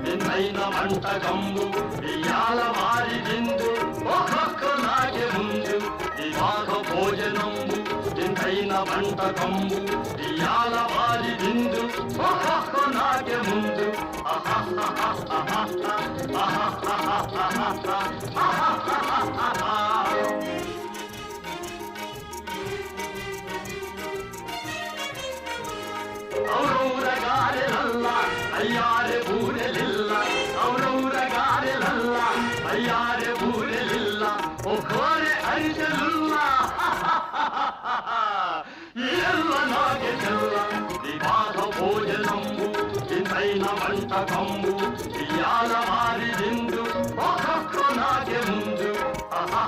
వింతైన వంటకంబు ఇయాల వారి విందు ఒక్కొక్క నాకే ముందు వివాహ భోజనంబు వింతైన వంటకంబు ఇయాల వారి విందు ఒక్కొక్క నాకే ముందు ఔరౌరగారెలల్ల అయ్యారె బూరెలిల్ల ఔరౌరగారెలల్ల అయ్యారె బూరెలిల్ల ఒక్కోరె అరిసెలుల్ల ఎల్ల నాగే చెల్ల వివాహ భోజనంబు వింతైన వంటకంబు ఇయాల వారి విందు ఒక్కొక్క నాగే ముందు ఆహా